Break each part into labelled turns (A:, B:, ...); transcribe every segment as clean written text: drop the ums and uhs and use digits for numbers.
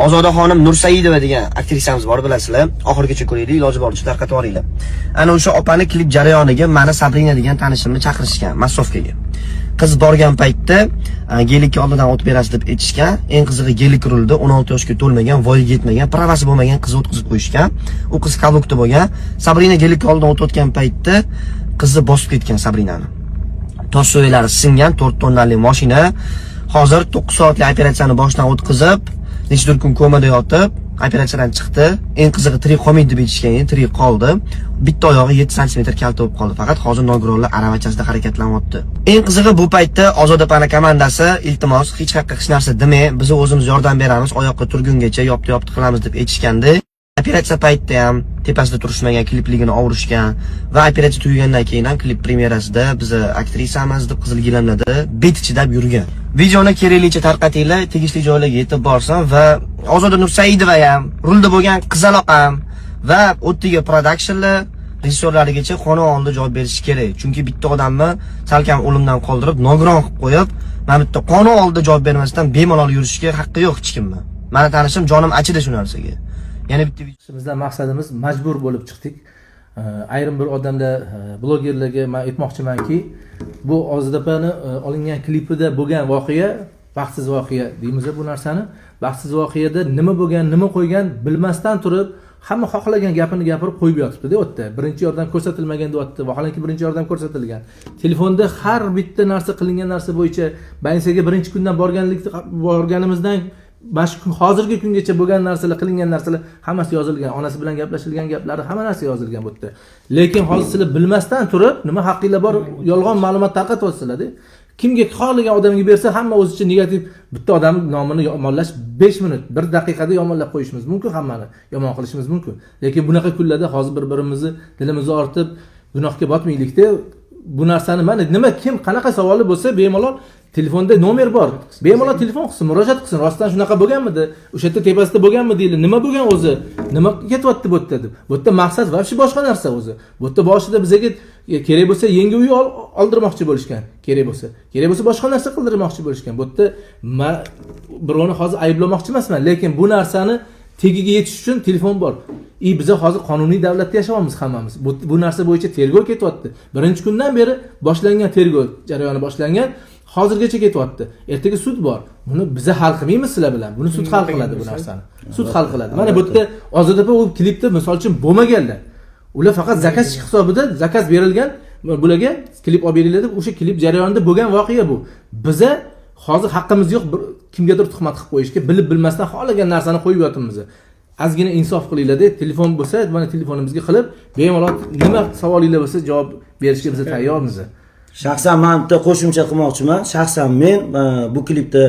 A: Ozodaxonim Nursaidova degan aktrisamiz bor, bilasizlar. Oxirigacha ko'raylik, iloji boricha tarqatib yuboringlar. Ana o'sha opani klip jarayoniga meni Sabrina degan tanishimni chaqirishgan massovkaga. Qiz borgan paytda gelikka oldidan o't berasiz deb aytishgan. Eng qizig'i gelik urildi, 16 yoshga to'lmagan, voyaga yetmagan, pravasi bo'lmagan qiz o'tkazib qo'yishgan. U qiz kablukda bo'lgan. Sabrina gelikka oldidan o't o'tgan paytda qizni bosib ketgan Sabrinani. Tosh so'ylari singan 4 tonnali mashina. Hozir 9 soatlik operatsiyani boshdan o'tkazib, necha kun komada yotib, operatsiyadan chiqdi. Eng qizig'i tirik qolmaydi deb aytishgan, tirik qoldi. Bitta oyog'i 7 sm kalta bo'lib qoldi. Faqat hozir nogironlar aravachasida harakatlanyapti. Eng qizig'i bu paytda Ozoda pana komandasi iltimos hech haqqa hech narsa demay, biz o'zimiz yordam beramiz, oyoqqa turgungacha yopti qilamiz deb aytishgandi. Operatsiya paytida ham tepasida turishmagan, klipligini ovurishgan va operatsiya tugagandan keyin ham klip premyerasida biz aktrisamiz deb qizil gilamlada bet chidab yurgan. Videoni keraklicha tarqatinglar, tegishli joylarga yetib borsin va Ozoda Nursaidova ham, rulda bo'lgan qizaloq ham va o'ttiga productionlar rejissyorlarigacha qonun oldida javob berishi kerak. Chunki bitta odamni salkam o'limdan qoldirib, nogiron qilib qo'yib, mana bitta qonun oldida javob bermasdan bemalol yurishga haqqi yo'q hech kimni. Meni tanishim jonim achidi shu narsaga. Yana bitta
B: bizning maqsadimiz majbur bo'lib chiqdik. Ayrim bir odamlar, blogerlarga men aytmoqchimanki, bu Ozodapani olingan klipida bo'lgan voqea baxtsiz voqea deymiz bu narsani. Baxtsiz voqeada nima bo'lgan, nima qo'ygan bilmasdan turib, hamma xohlagan gapini gapirib qo'yib yotibdi-da u yerda. Birinchi yordam ko'rsatilmagan deyapti. Vaholanki birinchi yordam ko'rsatilgan. Telefonda har bitta narsa qilingan narsa bo'yicha bansiyaga birinchi kundan borganimizdan hozirgi kungacha bo'lgan narsalar, qilingan narsalar hammasi yozilgan. Onasi bilan gaplashilgan gaplari hamma narsa yozilgan bu yerda. Lekin hozir sizlar bilmasdan turib, nima haqqinglar bor yolg'on ma'lumot tarqatyapsizlar-da. Kimga xohlagan odamga bersa, hamma o'zicha negativ bitta odamning nomini yomonlash 5 minut, 1 daqiqada yomonlab qo'yishimiz mumkin, hammani yomon qilishimiz mumkin. Lekin bunaqa kunlarda hozir bir-birimizni dilimizni ortib, gunohga botmaylik-da. Bu narsani mana nima kim qanaqa savoli bo'lsa bemalol telefonda nomer bor. Bemalol telefon qilsin, murojaat qilsin. Rostdan shunaqa bo'lganmidi? O'sha yerda tepasida bo'lganmi deydi. Nima bo'lgan o'zi? Nima ketyapti bu yerda deb. Bu yerda maqsad vobshe boshqa narsa o'zi. Bu yerda boshida bizga kerak bo'lsa yangi uy oldirmoqchi bo'lishgan. Kerak bo'lsa boshqa narsa qildirmoqchi bo'lishgan. Bu yerda birovni hozir ayblamoqchi emasman, lekin bu narsani tegiga yetish uchun telefon bor. Biz hozir qonuniy davlatda yashayapmiz hammamiz. Bu narsa bo'yicha tergov ketyapti. Birinchi kundan beri boshlangan tergov jarayoni boshlangan. Hozirgacha ketyapti. Ertaga sud bor. Buni biz hal qilmaymiz sizlar bilan. Buni sud hal qiladi bu narsani. Sud hal qiladi. Mana bu yerda Ozodapa u klipda misol uchun bo'lmaganlar. Ular faqat zakaz hisobida zakaz berilgan, bularga klip olib beriladi deb o'sha klip jarayonida bo'lgan voqea bu. Biza hozir haqqimiz yo'q kimgadir tuhmat qilib qo'yishga, bilib bilmasdan xohlagan narsani qo'yib yotibmiz. Ozgina insof qilinglar-da, telefon bo'lsa, mana telefonimizga qilib, bemalol nima savolinglar bo'lsa javob berishga biz tayyormiz.
C: Shaxsan men bitta qo'shimcha qilmoqchiman. Shaxsan men bu klipda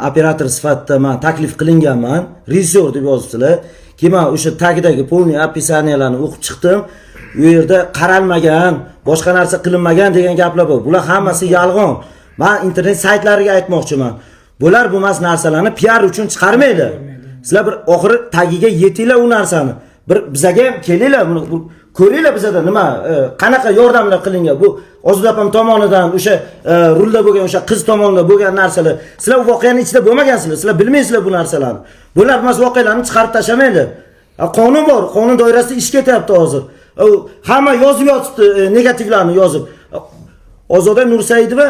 C: operator sifatida men taklif qilinganman. Rejissyor deb yozibdilar. Keyin o'sha tagidagi polniy описанияларni o'qib chiqdim. U yerda qaralmagan, boshqa narsa qilinmagan degan gaplar bor. Bular hammasi yolg'on. Men internet saytlariga aytmoqchiman. Bular bo'lmas narsalarni PR uchun chiqarmaydi. Sizlar bir oxiri tagiga yetinglar u narsani. Bir bizaga ham kelinglar, buni ko'ringlar bizada nima, qanaqa yordamlar qilingan. Bu Ozodapam tomonidan o'sha rulda bo'lgan o'sha qiz tomonidan bo'lgan narsalar. Sizlar u voqeaning ichida bo'lmagansizlar. Sizlar bilmaysizlar bu narsalarni. Bular emas voqealarni chiqarib tashlamaydi. Qonun bor, qonun doirasida ish ketyapti hozir. Hamma yozib yotibdi, negativlarni yozib. Ozoda Nursaidova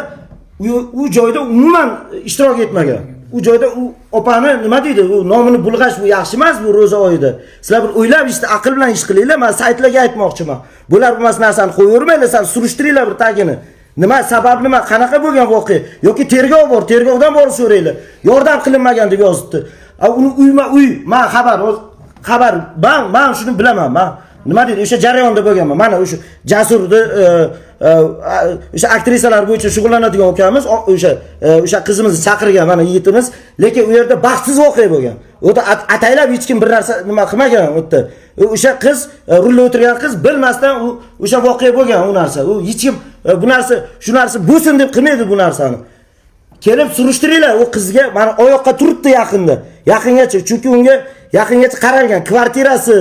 C: u joyda umuman ishtirok etmagan. U joyda u opani nima deydi? U nomini bulg'ash bu yaxshi emas bu ro'za oyida. Sizlar bir o'ylab aql bilan ish qilinglar. Men saytlarga aytmoqchiman. Bular bo'lmas narsani qo'yavermanglar, sizlar surishtiringlar bir tagini. Nima sabab nima, qanaqa bo'lgan voqea yoki tergov bor, tergovdan borib so'ranglar. Yordam qilinmagan deb yozibdi. Uni uy, men xabar, men shuni bilaman. Men nima deydi? O'sha jarayonda bo'lganman. Mana o'sha Jasurni o'sha aktrisalar bo'yicha shug'ullanadigan ukamiz, o'sha qizimizni chaqirgan mana yigitimiz, lekin u yerda baxtsiz voqea bo'lgan. U yerda ataylab hech kim bir narsa nima qilmagan u yerda. O'sha qiz, rulda o'tirgan qiz bilmasdan o'sha voqea bo'lgan u narsa. U hech kim bu narsa, shu narsa bo'lsin deb qilmaydi bu narsani. Kelib surishtiringlar, u qizga mana oyoqqa turibdi yaqingacha, chunki unga yaqingacha qaralgan, kvartirasi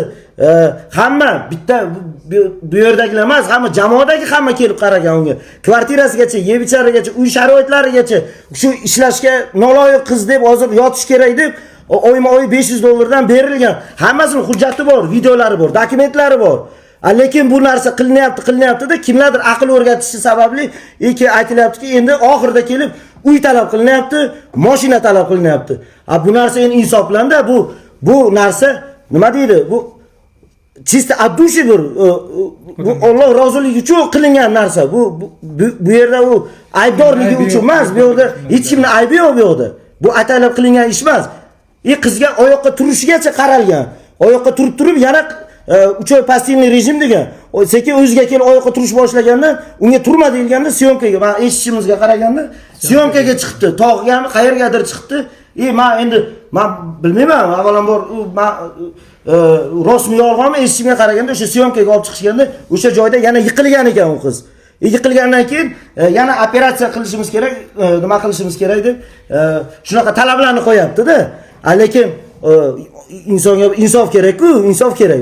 C: hamma bitta bu yerdagilar emas, hamma jamoadagi hamma kelib qaragan unga. Kvartirasigacha, yeb icharligacha, uy sharoitlarigacha, shu ishlashga noloyiq qiz deb hozir yotish kerak deb oyma-oy $500 berilgan. Hammasini hujjati bor, videolari bor, dokumentlari bor. Lekin bu narsa qilinyapti-da, kimlardir aql o'rgatishi sababli aytilyaptiki, endi oxirida kelib uy talab qilinyapti, mashina talab qilinyapti. Bu narsa endi insof bilan-da, bu narsa nima deydi? Bu chista abdushi bu Alloh roziligi uchun qilingan narsa. Bu yerda u aybdorligi uchun emas, bu yerda hech kimning aybi yo'q bu yerda. Bu atalab qilingan ish emas. Qizga oyoqqa turishigacha qaralgan. Oyoqqa turib yana 3 oy pastilniy rejim degan. Sekin o'ziga kelib oyoqqa turish boshlaganda, unga turma deyilganda syomkaga, men eshitishimizga qaraganda, syomkaga chiqdi. Tog'gami, qayergadir chiqdi. Men endi bilmayman, avvalambor rostmi yolg'onmi eshitishimga qaraganda o'sha syomkaga olib chiqishganda, o'sha joyda yana yiqilgan ekan u qiz. Yiqilgandan keyin yana operatsiya qilishimiz kerak, nima qilishimiz kerak deb shunaqa talablarni qo'yapti-da. Lekin insonga insof kerak-ku, insof kerak.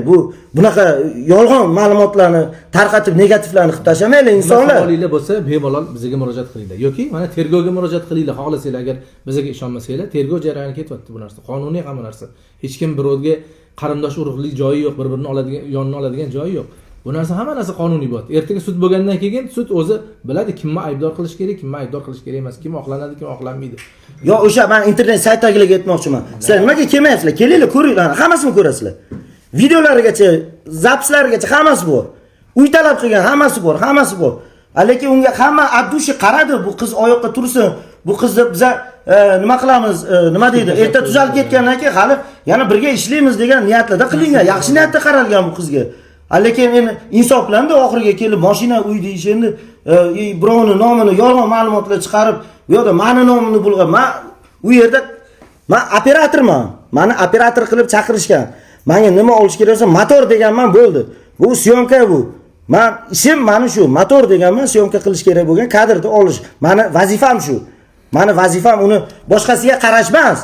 C: Bunaqa yolg'on ma'lumotlarni tarqatib negativlarni qilib tashlamaylik insonlar.
B: Savolinglar bo'lsa, bemalol bizga murojaat qilinglar yoki mana tergovga murojaat qilinglar, xohlasanglar. Agar bizga ishonmasanglar, tergov jarayoni ketyapti bu narsa. Qonuniy hamma narsa. Hech kim birovga qarindosh urug'lik joyi yo'q, bir-birini oladigan, yonini oladigan joyi yo'q. Bu narsa hamma narsa qonuniy bo'ladi. Ertaga sud bo'lgandan keyin sud o'zi biladi kimni aybdor qilish kerak, kimni aybdor qilish kerak emas, kim oqlanadi, kim oqlanmaydi.
C: Yo, o'sha men internet saytdagilarga aytmoqchiman. Sizlar nimaga kelmayapsizlar? Kelinglar, ko'ringlar, hammasini ko'rasizlar. Videolarigacha, zapislarigacha hammasi bor. Uy talab qilgan hammasi bor. Lekin unga hamma abdushi qaradi, bu qiz oyoqqa tursin. Bu qizni biz nima qilamiz, nima deydi? Erta tuzalib ketgandan keyin hali yana birga ishlaymiz degan niyatlarda qilingan. Yaxshi niyatda qaralgan bu qizga. Lekin endi insof bilan-da oxiriga kelib mashina uy deyish endi birovni nomini yolg'on ma'lumotlar chiqarib, bu yerda meni nomimni bulg'ab, u yerda men operatorman. Meni operator qilib chaqirishgan. Menga nima olish kerak bo'lsa, motor deganman, bo'ldi. Bu syomka bu. Men ishim mana shu, motor deganman, syomka qilish kerak bo'lgan, kadrni olish. Meni vazifam shu. Meni vazifam uni boshqasiga qarash emas.